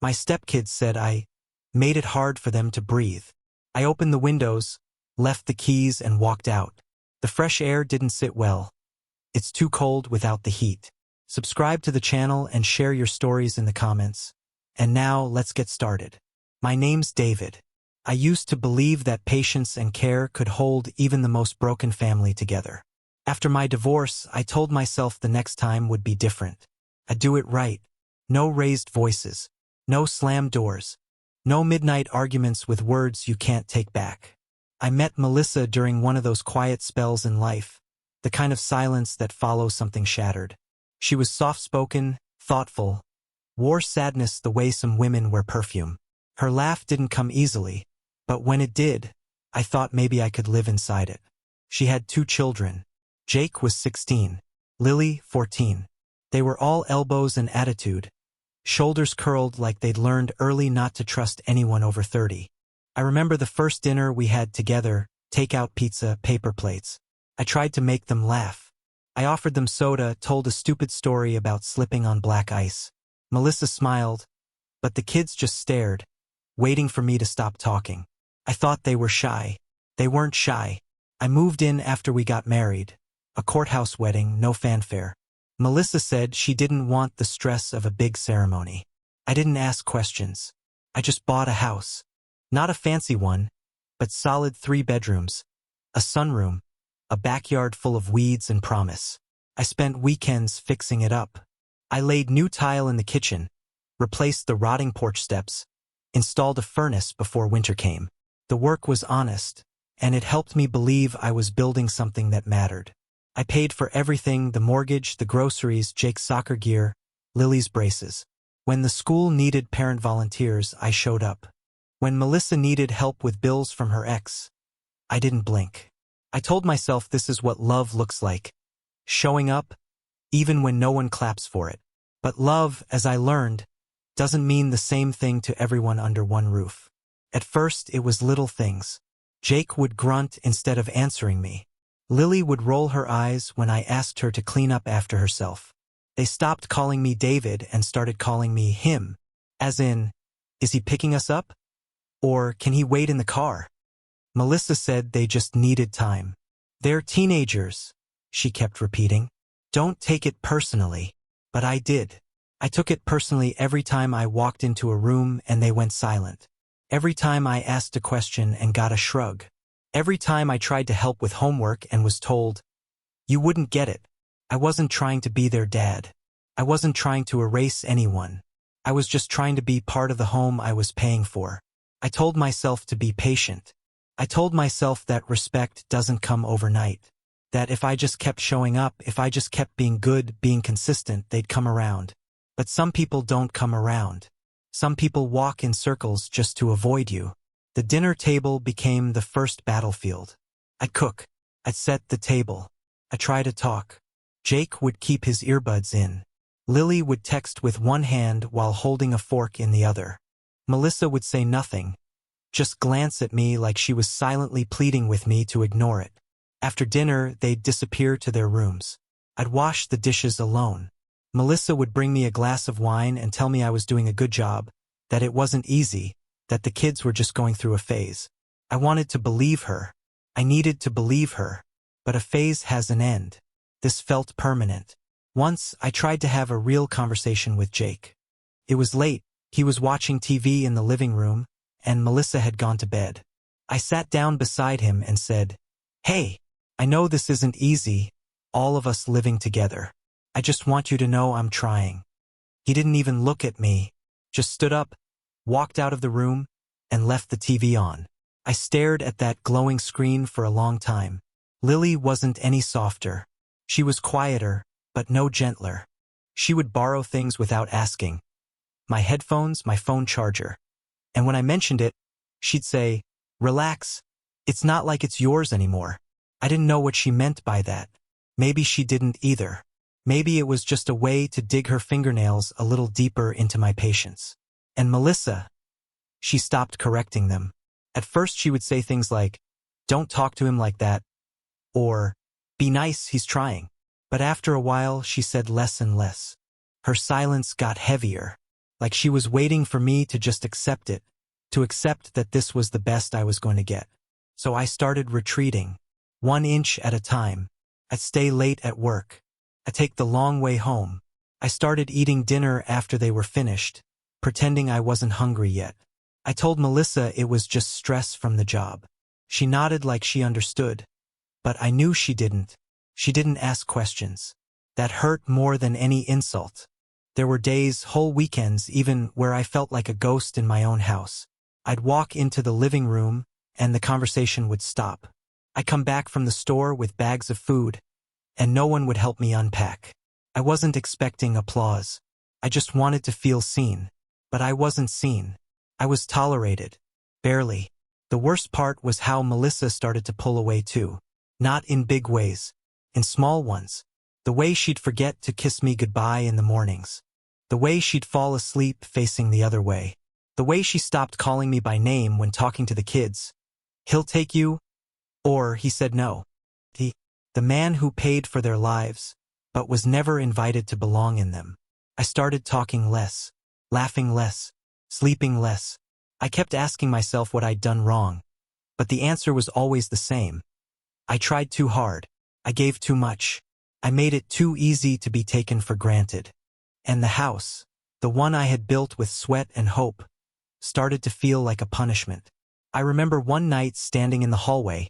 My stepkids said I made it hard for them to breathe. I opened the windows, left the keys, and walked out. The fresh air didn't sit well. It's too cold without the heat. Subscribe to the channel and share your stories in the comments. And now, let's get started. My name's David. I used to believe that patience and care could hold even the most broken family together. After my divorce, I told myself the next time would be different. I'd do it right. No raised voices. No slammed doors. No midnight arguments with words you can't take back. I met Melissa during one of those quiet spells in life, the kind of silence that follows something shattered. She was soft-spoken, thoughtful, wore sadness the way some women wear perfume. Her laugh didn't come easily, but when it did, I thought maybe I could live inside it. She had 2 children. Jake was 16, Lily 14. They were all elbows and attitude, shoulders curled like they'd learned early not to trust anyone over 30. I remember the first dinner we had together, takeout pizza, paper plates. I tried to make them laugh. I offered them soda, told a stupid story about slipping on black ice. Melissa smiled, but the kids just stared, waiting for me to stop talking. I thought they were shy. They weren't shy. I moved in after we got married. A courthouse wedding, no fanfare. Melissa said she didn't want the stress of a big ceremony. I didn't ask questions. I just bought a house. Not a fancy one, but solid 3 bedrooms, a sunroom, a backyard full of weeds and promise. I spent weekends fixing it up. I laid new tile in the kitchen, replaced the rotting porch steps, installed a furnace before winter came. The work was honest, and it helped me believe I was building something that mattered. I paid for everything: the mortgage, the groceries, Jake's soccer gear, Lily's braces. When the school needed parent volunteers, I showed up. When Melissa needed help with bills from her ex, I didn't blink. I told myself this is what love looks like. Showing up, even when no one claps for it. But love, as I learned, doesn't mean the same thing to everyone under one roof. At first, it was little things. Jake would grunt instead of answering me. Lily would roll her eyes when I asked her to clean up after herself. They stopped calling me David and started calling me him, as in, is he picking us up? Or can he wait in the car? Melissa said they just needed time. They're teenagers, she kept repeating. Don't take it personally. But I did. I took it personally every time I walked into a room and they went silent. Every time I asked a question and got a shrug. Every time I tried to help with homework and was told, you wouldn't get it. I wasn't trying to be their dad. I wasn't trying to erase anyone. I was just trying to be part of the home I was paying for. I told myself to be patient. I told myself that respect doesn't come overnight. That if I just kept showing up, if I just kept being good, being consistent, they'd come around. But some people don't come around. Some people walk in circles just to avoid you. The dinner table became the first battlefield. I'd cook. I'd set the table. I'd try to talk. Jake would keep his earbuds in. Lily would text with one hand while holding a fork in the other. Melissa would say nothing, just glance at me like she was silently pleading with me to ignore it. After dinner, they'd disappear to their rooms. I'd wash the dishes alone. Melissa would bring me a glass of wine and tell me I was doing a good job, that it wasn't easy, that the kids were just going through a phase. I wanted to believe her. I needed to believe her. But a phase has an end. This felt permanent. Once, I tried to have a real conversation with Jake. It was late. He was watching TV in the living room, and Melissa had gone to bed. I sat down beside him and said, "Hey, I know this isn't easy, all of us living together. I just want you to know I'm trying." He didn't even look at me, just stood up, walked out of the room, and left the TV on. I stared at that glowing screen for a long time. Lily wasn't any softer. She was quieter, but no gentler. She would borrow things without asking. My headphones, my phone charger. And when I mentioned it, she'd say, "Relax, it's not like it's yours anymore." I didn't know what she meant by that. Maybe she didn't either. Maybe it was just a way to dig her fingernails a little deeper into my patience. And Melissa, she stopped correcting them. At first she would say things like, "Don't talk to him like that," or "Be nice, he's trying." But after a while she said less and less. Her silence got heavier. like she was waiting for me to just accept it, to accept that this was the best I was going to get. So I started retreating, 1 inch at a time. I'd stay late at work. I'd take the long way home. I started eating dinner after they were finished, pretending I wasn't hungry yet. I told Melissa it was just stress from the job. She nodded like she understood, but I knew she didn't. She didn't ask questions. That hurt more than any insult. There were days, whole weekends even, where I felt like a ghost in my own house. I'd walk into the living room, and the conversation would stop. I'd come back from the store with bags of food, and no one would help me unpack. I wasn't expecting applause. I just wanted to feel seen. But I wasn't seen. I was tolerated. Barely. The worst part was how Melissa started to pull away too. Not in big ways. In small ones. The way she'd forget to kiss me goodbye in the mornings. The way she'd fall asleep facing the other way. The way she stopped calling me by name when talking to the kids. He'll take you? Or he said no. The man who paid for their lives, but was never invited to belong in them. I started talking less, laughing less, sleeping less. I kept asking myself what I'd done wrong, but the answer was always the same. I tried too hard. I gave too much. I made it too easy to be taken for granted. And the house, the one I had built with sweat and hope, started to feel like a punishment. I remember one night standing in the hallway,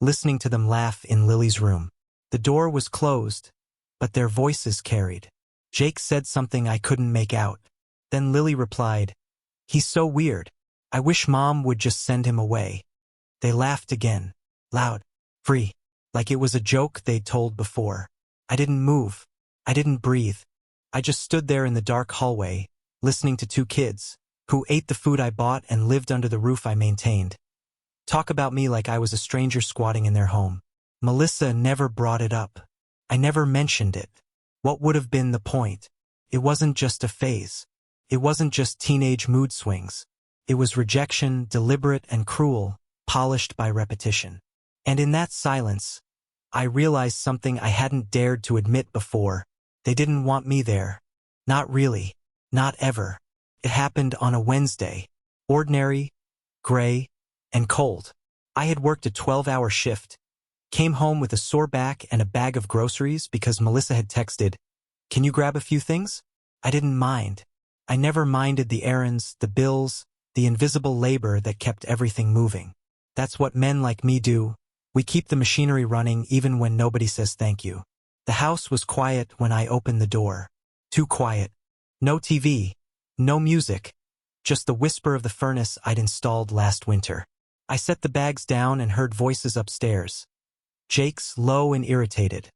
listening to them laugh in Lily's room. The door was closed, but their voices carried. Jake said something I couldn't make out. Then Lily replied, "He's so weird. I wish Mom would just send him away." They laughed again, loud, free, like it was a joke they'd told before. I didn't move. I didn't breathe. I just stood there in the dark hallway, listening to two kids, who ate the food I bought and lived under the roof I maintained, talk about me like I was a stranger squatting in their home. Melissa never brought it up. I never mentioned it. What would have been the point? It wasn't just a phase. It wasn't just teenage mood swings. It was rejection, deliberate and cruel, polished by repetition. And in that silence, I realized something I hadn't dared to admit before. They didn't want me there. Not really. Not ever. It happened on a Wednesday. Ordinary, gray, and cold. I had worked a 12-hour shift, came home with a sore back and a bag of groceries because Melissa had texted, "Can you grab a few things?" I didn't mind. I never minded the errands, the bills, the invisible labor that kept everything moving. That's what men like me do. We keep the machinery running even when nobody says thank you. The house was quiet when I opened the door. Too quiet. No TV. No music. Just the whisper of the furnace I'd installed last winter. I set the bags down and heard voices upstairs. Jake's low and irritated.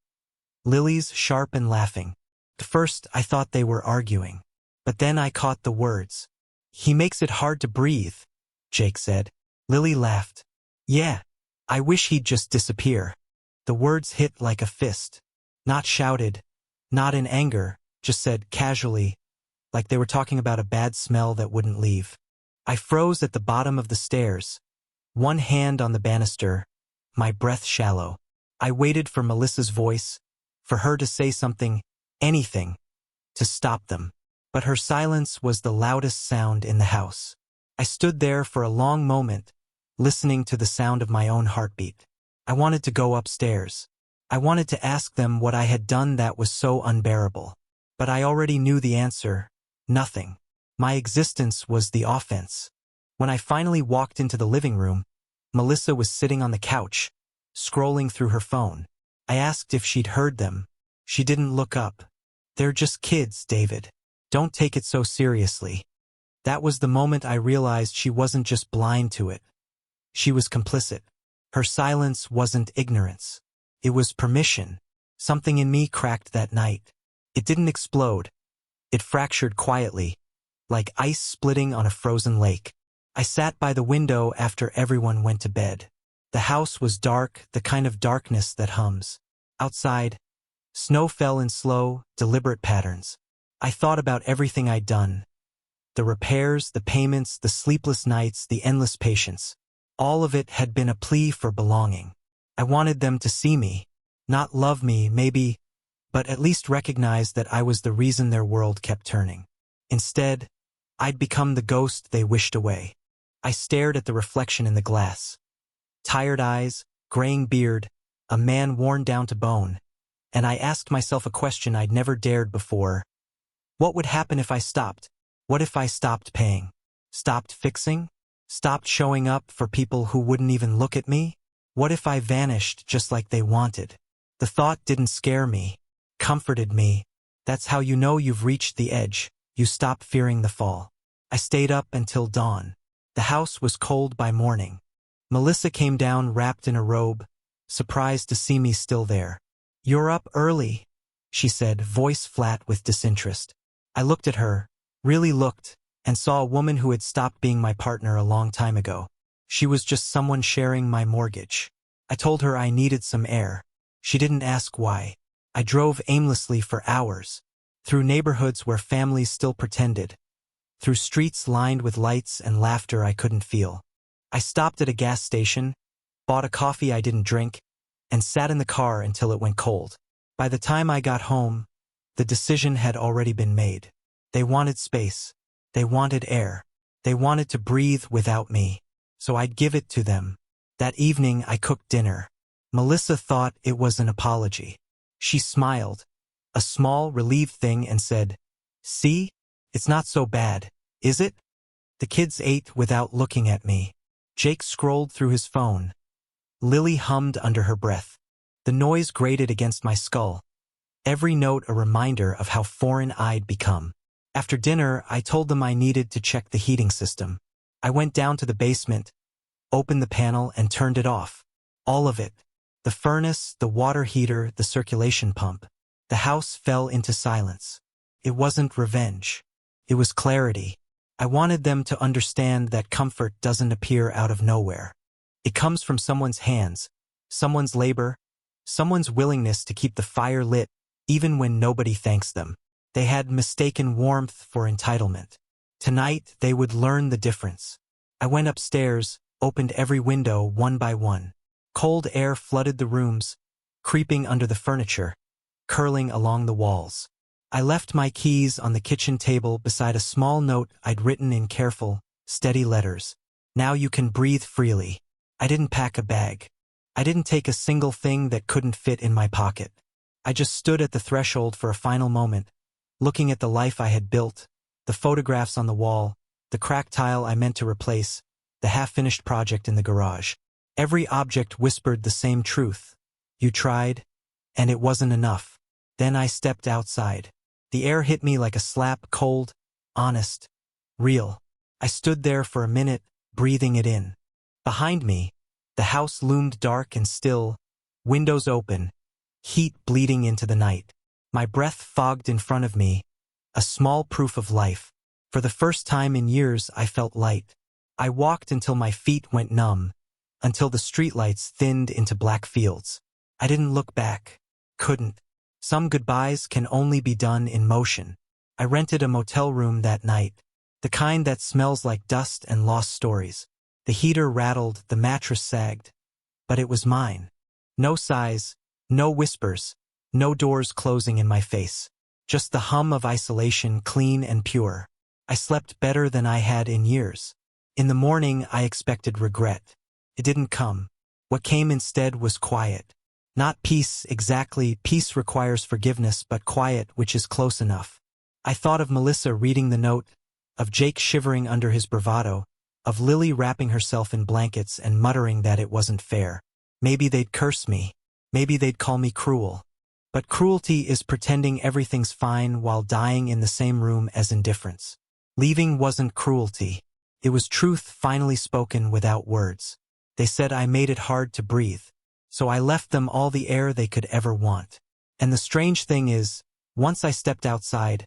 Lily's sharp and laughing. At first I thought they were arguing. But then I caught the words. "He makes it hard to breathe," Jake said. Lily laughed. "Yeah. I wish he'd just disappear." The words hit like a fist. Not shouted. Not in anger. Just said casually, like they were talking about a bad smell that wouldn't leave. I froze at the bottom of the stairs. One hand on the banister, my breath shallow. I waited for Melissa's voice, for her to say something, anything, to stop them. But her silence was the loudest sound in the house. I stood there for a long moment, listening to the sound of my own heartbeat. I wanted to go upstairs. I wanted to ask them what I had done that was so unbearable. But I already knew the answer. Nothing. My existence was the offense. When I finally walked into the living room, Melissa was sitting on the couch, scrolling through her phone. I asked if she'd heard them. She didn't look up. "They're just kids, David. Don't take it so seriously." That was the moment I realized she wasn't just blind to it. She was complicit. Her silence wasn't ignorance. It was permission. Something in me cracked that night. It didn't explode. It fractured quietly, like ice splitting on a frozen lake. I sat by the window after everyone went to bed. The house was dark, the kind of darkness that hums. Outside, snow fell in slow, deliberate patterns. I thought about everything I'd done. The repairs, the payments, the sleepless nights, the endless patience. All of it had been a plea for belonging. I wanted them to see me, not love me, maybe, but at least recognize that I was the reason their world kept turning. Instead, I'd become the ghost they wished away. I stared at the reflection in the glass. Tired eyes, graying beard, a man worn down to bone, and I asked myself a question I'd never dared before. What would happen if I stopped? What if I stopped paying? Stopped fixing? Stopped showing up for people who wouldn't even look at me? What if I vanished just like they wanted? The thought didn't scare me, comforted me. That's how you know you've reached the edge. You stop fearing the fall. I stayed up until dawn. The house was cold by morning. Melissa came down wrapped in a robe, surprised to see me still there. "You're up early," she said, voice flat with disinterest. I looked at her, really looked, and saw a woman who had stopped being my partner a long time ago. She was just someone sharing my mortgage. I told her I needed some air. She didn't ask why. I drove aimlessly for hours, through neighborhoods where families still pretended, through streets lined with lights and laughter I couldn't feel. I stopped at a gas station, bought a coffee I didn't drink, and sat in the car until it went cold. By the time I got home, the decision had already been made. They wanted space. They wanted air. They wanted to breathe without me. So I'd give it to them. That evening I cooked dinner. Melissa thought it was an apology. She smiled, a small, relieved thing, and said, "See? It's not so bad, is it?" The kids ate without looking at me. Jake scrolled through his phone. Lily hummed under her breath. The noise grated against my skull, every note a reminder of how foreign I'd become. After dinner, I told them I needed to check the heating system. I went down to the basement, opened the panel, and turned it off. All of it. The furnace, the water heater, the circulation pump. The house fell into silence. It wasn't revenge. It was clarity. I wanted them to understand that comfort doesn't appear out of nowhere. It comes from someone's hands, someone's labor, someone's willingness to keep the fire lit, even when nobody thanks them. They had mistaken warmth for entitlement. Tonight, they would learn the difference. I went upstairs, opened every window one by one. Cold air flooded the rooms, creeping under the furniture, curling along the walls. I left my keys on the kitchen table beside a small note I'd written in careful, steady letters. "Now you can breathe freely." I didn't pack a bag. I didn't take a single thing that couldn't fit in my pocket. I just stood at the threshold for a final moment, looking at the life I had built, the photographs on the wall, the cracked tile I meant to replace, the half-finished project in the garage. Every object whispered the same truth. You tried, and it wasn't enough. Then I stepped outside. The air hit me like a slap, cold, honest, real. I stood there for a minute, breathing it in. Behind me, the house loomed dark and still, windows open, heat bleeding into the night. My breath fogged in front of me, a small proof of life. For the first time in years, I felt light. I walked until my feet went numb, until the streetlights thinned into black fields. I didn't look back. Couldn't. Some goodbyes can only be done in motion. I rented a motel room that night, the kind that smells like dust and lost stories. The heater rattled, the mattress sagged. But it was mine. No sighs, no whispers, no doors closing in my face. Just the hum of isolation, clean and pure. I slept better than I had in years. In the morning, I expected regret. It didn't come. What came instead was quiet. Not peace exactly, peace requires forgiveness, but quiet which is close enough. I thought of Melissa reading the note, of Jake shivering under his bravado, of Lily wrapping herself in blankets and muttering that it wasn't fair. Maybe they'd curse me. Maybe they'd call me cruel. But cruelty is pretending everything's fine while dying in the same room as indifference. Leaving wasn't cruelty. It was truth finally spoken without words. They said I made it hard to breathe. So I left them all the air they could ever want. And the strange thing is, once I stepped outside,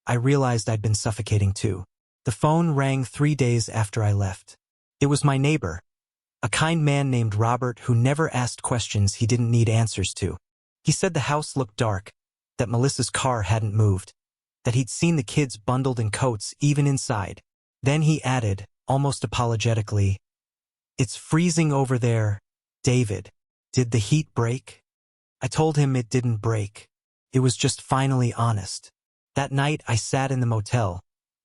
I realized I'd been suffocating too. The phone rang 3 days after I left. It was my neighbor, a kind man named Robert who never asked questions he didn't need answers to. He said the house looked dark, that Melissa's car hadn't moved, that he'd seen the kids bundled in coats even inside. Then he added, almost apologetically, "It's freezing over there, David. Did the heat break?" I told him it didn't break. It was just finally honest. That night I sat in the motel,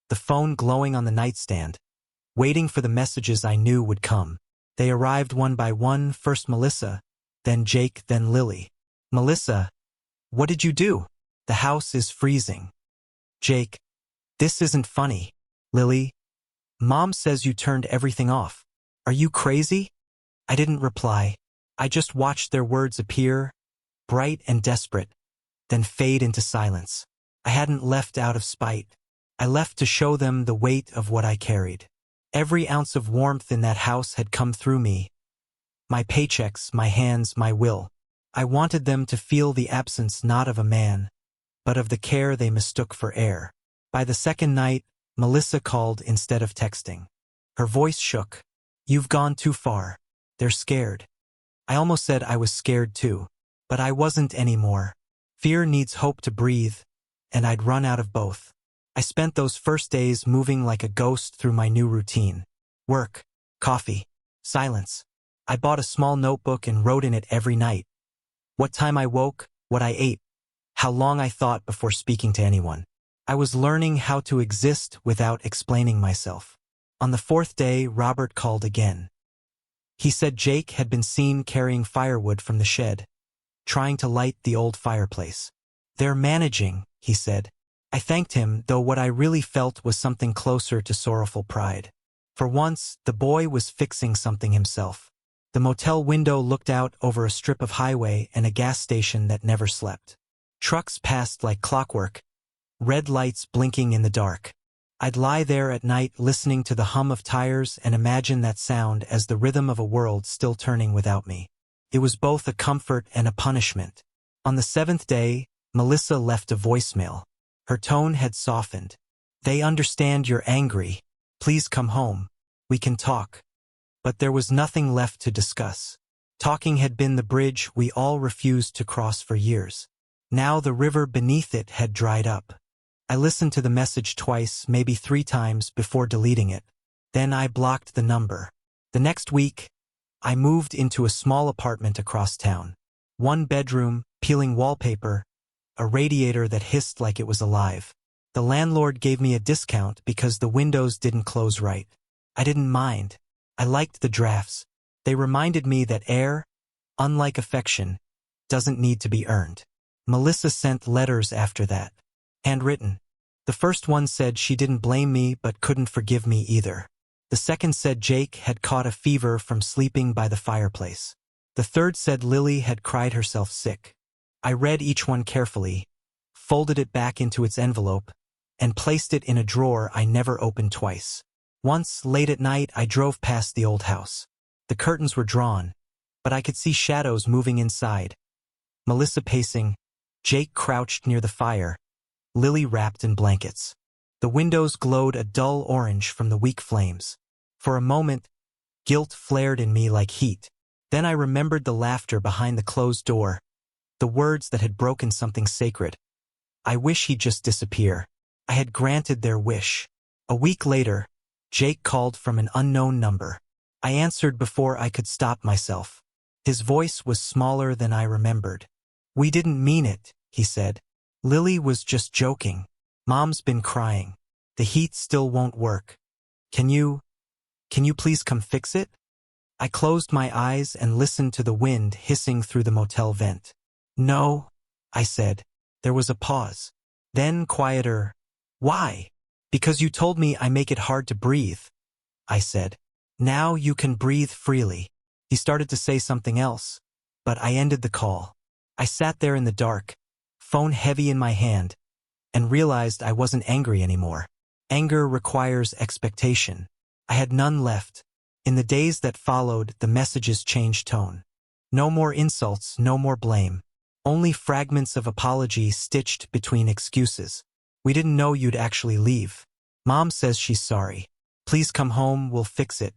the phone glowing on the nightstand, waiting for the messages I knew would come. They arrived one by one, first Melissa, then Jake, then Lily. Melissa, what did you do? The house is freezing. Jake, this isn't funny. Lily, Mom says you turned everything off. Are you crazy? I didn't reply. I just watched their words appear, bright and desperate, then fade into silence. I hadn't left out of spite. I left to show them the weight of what I carried. Every ounce of warmth in that house had come through me. My paychecks, my hands, my will. I wanted them to feel the absence not of a man, but of the care they mistook for air. By the second night, Melissa called instead of texting. Her voice shook. You've gone too far. They're scared. I almost said I was scared too, but I wasn't anymore. Fear needs hope to breathe, and I'd run out of both. I spent those first days moving like a ghost through my new routine. Work, coffee, silence. I bought a small notebook and wrote in it every night. What time I woke, what I ate, how long I thought before speaking to anyone. I was learning how to exist without explaining myself. On the fourth day, Robert called again. He said Jake had been seen carrying firewood from the shed, trying to light the old fireplace. They're managing, he said. I thanked him, though what I really felt was something closer to sorrowful pride. For once, the boy was fixing something himself. The motel window looked out over a strip of highway and a gas station that never slept. Trucks passed like clockwork, red lights blinking in the dark. I'd lie there at night listening to the hum of tires and imagine that sound as the rhythm of a world still turning without me. It was both a comfort and a punishment. On the seventh day, Melissa left a voicemail. Her tone had softened. They understand you're angry. Please come home. We can talk. But there was nothing left to discuss. Talking had been the bridge we all refused to cross for years. Now the river beneath it had dried up. I listened to the message twice, maybe 3 times, before deleting it. Then I blocked the number. The next week, I moved into a small apartment across town. 1 bedroom, peeling wallpaper, a radiator that hissed like it was alive. The landlord gave me a discount because the windows didn't close right. I didn't mind. I liked the drafts. They reminded me that air, unlike affection, doesn't need to be earned. Melissa sent letters after that. Handwritten. The first one said she didn't blame me but couldn't forgive me either. The second said Jake had caught a fever from sleeping by the fireplace. The third said Lily had cried herself sick. I read each one carefully, folded it back into its envelope, and placed it in a drawer I never opened twice. Once, late at night, I drove past the old house. The curtains were drawn, but I could see shadows moving inside. Melissa pacing, Jake crouched near the fire, Lily wrapped in blankets. The windows glowed a dull orange from the weak flames. For a moment, guilt flared in me like heat. Then I remembered the laughter behind the closed door, the words that had broken something sacred. I wish he'd just disappear. I had granted their wish. A week later, Jake called from an unknown number. I answered before I could stop myself. His voice was smaller than I remembered. We didn't mean it, he said. Lily was just joking. Mom's been crying. The heat still won't work. Can you please come fix it? I closed my eyes and listened to the wind hissing through the motel vent. No, I said. There was a pause. Then quieter. Why? Because you told me I make it hard to breathe, I said. Now you can breathe freely. He started to say something else, but I ended the call. I sat there in the dark, phone heavy in my hand, and realized I wasn't angry anymore. Anger requires expectation. I had none left. In the days that followed, the messages changed tone. No more insults, no more blame. Only fragments of apology stitched between excuses. We didn't know you'd actually leave. Mom says she's sorry. Please come home, we'll fix it.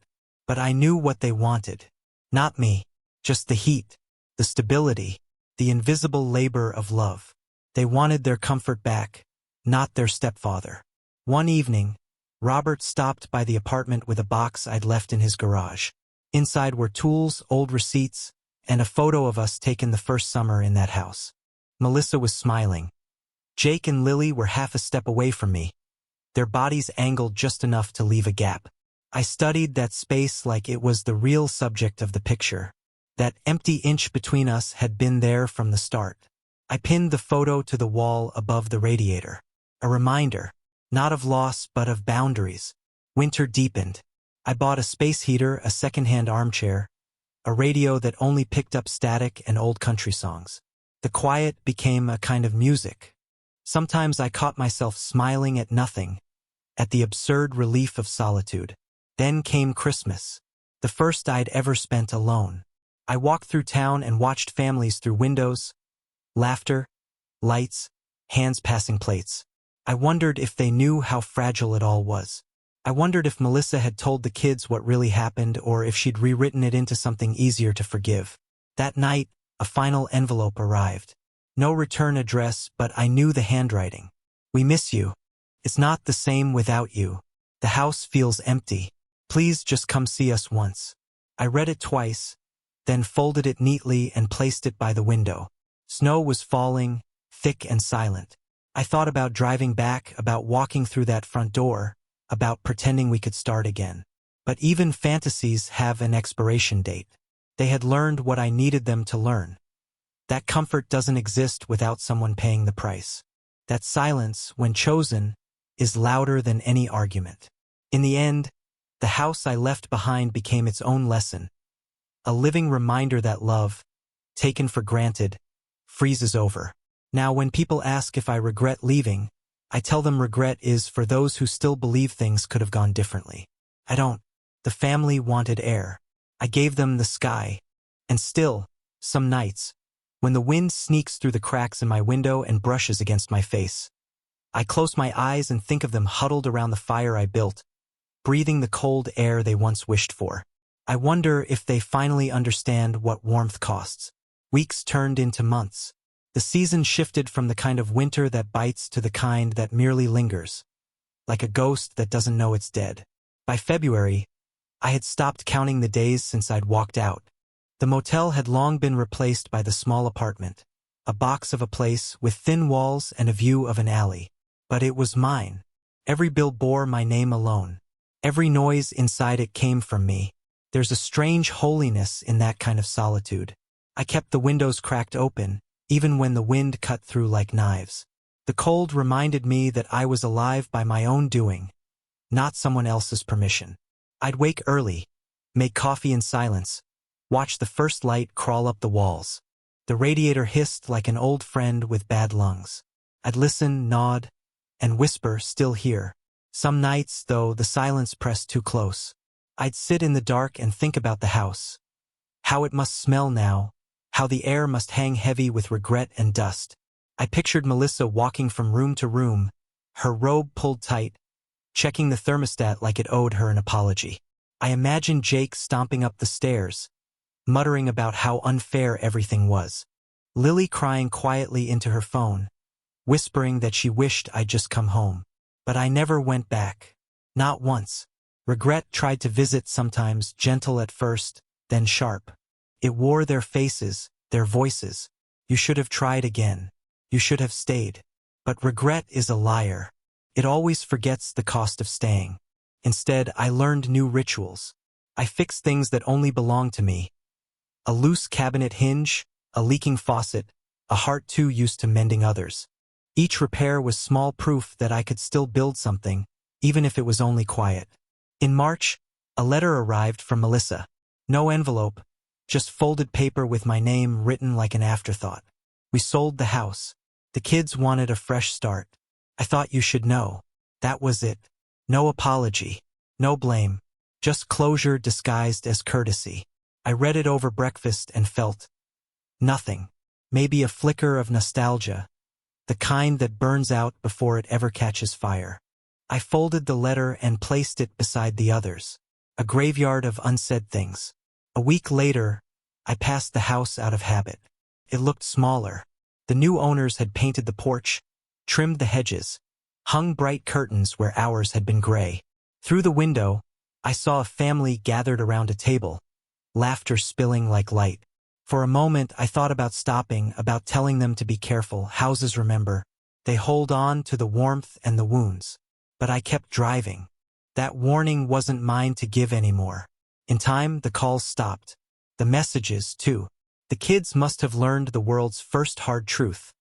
But I knew what they wanted. Not me. Just the heat, the stability, the invisible labor of love. They wanted their comfort back, not their stepfather. One evening, Robert stopped by the apartment with a box I'd left in his garage. Inside were tools, old receipts, and a photo of us taken the first summer in that house. Melissa was smiling. Jake and Lily were half a step away from me. their bodies angled just enough to leave a gap. I studied that space like it was the real subject of the picture. That empty inch between us had been there from the start. I pinned the photo to the wall above the radiator. A reminder, not of loss but of boundaries. Winter deepened. I bought a space heater, a second-hand armchair, a radio that only picked up static and old country songs. The quiet became a kind of music. Sometimes I caught myself smiling at nothing, at the absurd relief of solitude. Then came Christmas, the first I'd ever spent alone. I walked through town and watched families through windows, laughter, lights, hands passing plates. I wondered if they knew how fragile it all was. I wondered if Melissa had told the kids what really happened or if she'd rewritten it into something easier to forgive. That night, a final envelope arrived. No return address, but I knew the handwriting. We miss you. It's not the same without you. The house feels empty. Please just come see us once. I read it twice, then folded it neatly and placed it by the window. Snow was falling, thick and silent. I thought about driving back, about walking through that front door, about pretending we could start again. But even fantasies have an expiration date. They had learned what I needed them to learn. That comfort doesn't exist without someone paying the price. That silence, when chosen, is louder than any argument. In the end, the house I left behind became its own lesson. A living reminder that love, taken for granted, freezes over. Now when people ask if I regret leaving, I tell them regret is for those who still believe things could have gone differently. I don't. The family wanted air. I gave them the sky. And still, some nights, when the wind sneaks through the cracks in my window and brushes against my face, I close my eyes and think of them huddled around the fire I built, breathing the cold air they once wished for. I wonder if they finally understand what warmth costs. Weeks turned into months. The season shifted from the kind of winter that bites to the kind that merely lingers, like a ghost that doesn't know it's dead. By February, I had stopped counting the days since I'd walked out. The motel had long been replaced by the small apartment, a box of a place with thin walls and a view of an alley. But it was mine. Every bill bore my name alone. Every noise inside it came from me. There's a strange holiness in that kind of solitude. I kept the windows cracked open, even when the wind cut through like knives. The cold reminded me that I was alive by my own doing, not someone else's permission. I'd wake early, make coffee in silence, watch the first light crawl up the walls. The radiator hissed like an old friend with bad lungs. I'd listen, nod, and whisper, still here. Some nights, though, the silence pressed too close. I'd sit in the dark and think about the house. How it must smell now, how the air must hang heavy with regret and dust. I pictured Melissa walking from room to room, her robe pulled tight, checking the thermostat like it owed her an apology. I imagined Jake stomping up the stairs, muttering about how unfair everything was. Lily crying quietly into her phone, whispering that she wished I'd just come home. But I never went back. Not once. Regret tried to visit sometimes, gentle at first, then sharp. It wore their faces, their voices. You should have tried again. You should have stayed. But regret is a liar. It always forgets the cost of staying. Instead, I learned new rituals. I fixed things that only belonged to me. A loose cabinet hinge, a leaking faucet, a heart too used to mending others. Each repair was small proof that I could still build something, even if it was only quiet. In March, a letter arrived from Melissa. No envelope, just folded paper with my name written like an afterthought. We sold the house. The kids wanted a fresh start. I thought you should know. That was it. No apology. No blame. Just closure disguised as courtesy. I read it over breakfast and felt nothing. Maybe a flicker of nostalgia, the kind that burns out before it ever catches fire. I folded the letter and placed it beside the others. A graveyard of unsaid things. A week later, I passed the house out of habit. It looked smaller. The new owners had painted the porch, trimmed the hedges, hung bright curtains where ours had been gray. Through the window, I saw a family gathered around a table, laughter spilling like light. For a moment, I thought about stopping, about telling them to be careful. Houses remember. They hold on to the warmth and the wounds. But I kept driving. That warning wasn't mine to give anymore. In time, the calls stopped. The messages, too. The kids must have learned the world's first hard truth.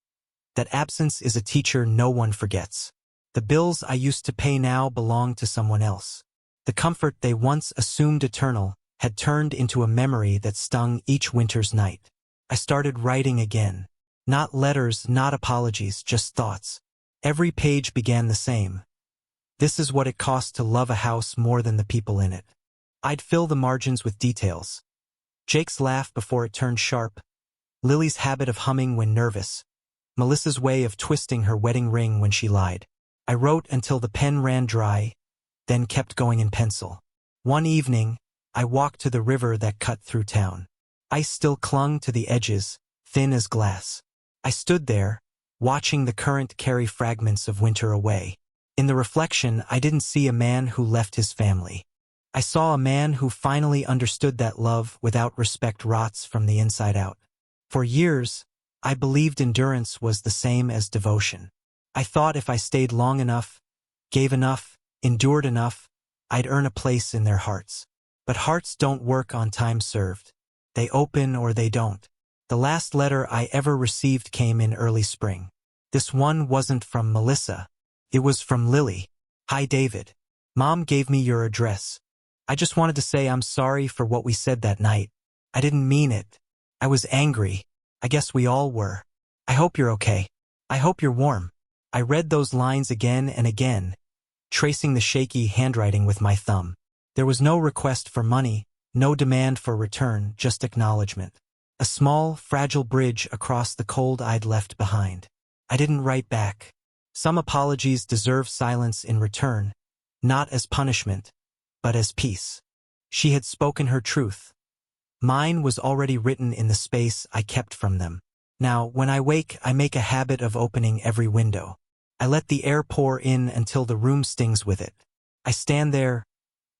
That absence is a teacher no one forgets. The bills I used to pay now belong to someone else. The comfort they once assumed eternal had turned into a memory that stung each winter's night. I started writing again. Not letters, not apologies, just thoughts. Every page began the same. This is what it cost to love a house more than the people in it. I'd fill the margins with details. Jake's laugh before it turned sharp. Lily's habit of humming when nervous. Melissa's way of twisting her wedding ring when she lied. I wrote until the pen ran dry, then kept going in pencil. One evening, I walked to the river that cut through town. Ice still clung to the edges, thin as glass. I stood there, watching the current carry fragments of winter away. In the reflection, I didn't see a man who left his family. I saw a man who finally understood that love without respect rots from the inside out. For years, I believed endurance was the same as devotion. I thought if I stayed long enough, gave enough, endured enough, I'd earn a place in their hearts. But hearts don't work on time served. They open or they don't. The last letter I ever received came in early spring. This one wasn't from Melissa. It was from Lily. Hi, David. Mom gave me your address. I just wanted to say I'm sorry for what we said that night. I didn't mean it. I was angry. I guess we all were. I hope you're okay. I hope you're warm. I read those lines again and again, tracing the shaky handwriting with my thumb. There was no request for money, no demand for return, just acknowledgement. A small, fragile bridge across the cold I'd left behind. I didn't write back. Some apologies deserve silence in return, not as punishment, but as peace. She had spoken her truth. Mine was already written in the space I kept from them. Now, when I wake, I make a habit of opening every window. I let the air pour in until the room stings with it. I stand there,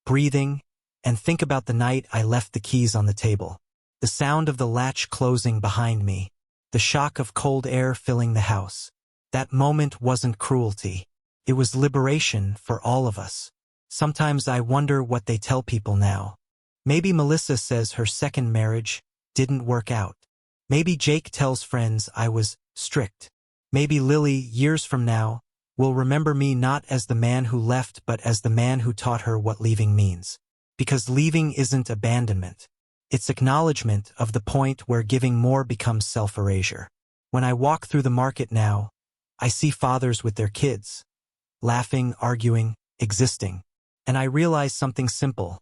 breathing, and think about the night I left the keys on the table. The sound of the latch closing behind me. The shock of cold air filling the house. That moment wasn't cruelty. It was liberation for all of us. Sometimes I wonder what they tell people now. Maybe Melissa says her second marriage didn't work out. Maybe Jake tells friends I was strict. Maybe Lily, years from now, will remember me not as the man who left but as the man who taught her what leaving means. Because leaving isn't abandonment. It's acknowledgement of the point where giving more becomes self-erasure. When I walk through the market now, I see fathers with their kids, laughing, arguing, existing. And I realize something simple.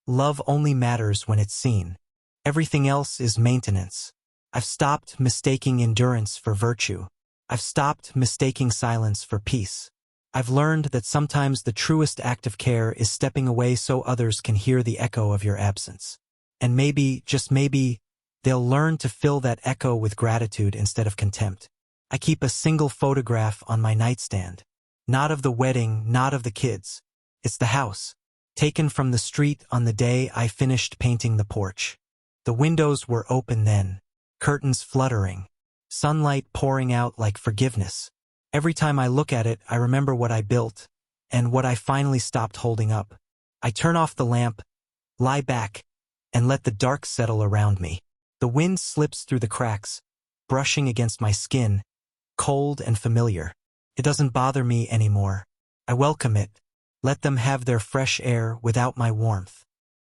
Love only matters when it's seen. Everything else is maintenance. I've stopped mistaking endurance for virtue. I've stopped mistaking silence for peace. I've learned that sometimes the truest act of care is stepping away so others can hear the echo of your absence. And maybe, just maybe, they'll learn to fill that echo with gratitude instead of contempt. I keep a single photograph on my nightstand. Not of the wedding, not of the kids. It's the house, taken from the street on the day I finished painting the porch. The windows were open then, curtains fluttering, sunlight pouring out like forgiveness. Every time I look at it, I remember what I built, and what I finally stopped holding up. I turn off the lamp, lie back, and let the dark settle around me. The wind slips through the cracks, brushing against my skin, cold and familiar. It doesn't bother me anymore. I welcome it. Let them have their fresh air without my warmth.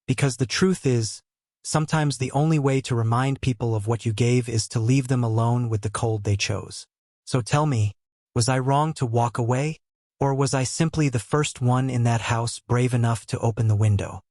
Because the truth is, sometimes the only way to remind people of what you gave is to leave them alone with the cold they chose. So tell me, was I wrong to walk away? Or was I simply the first one in that house brave enough to open the window?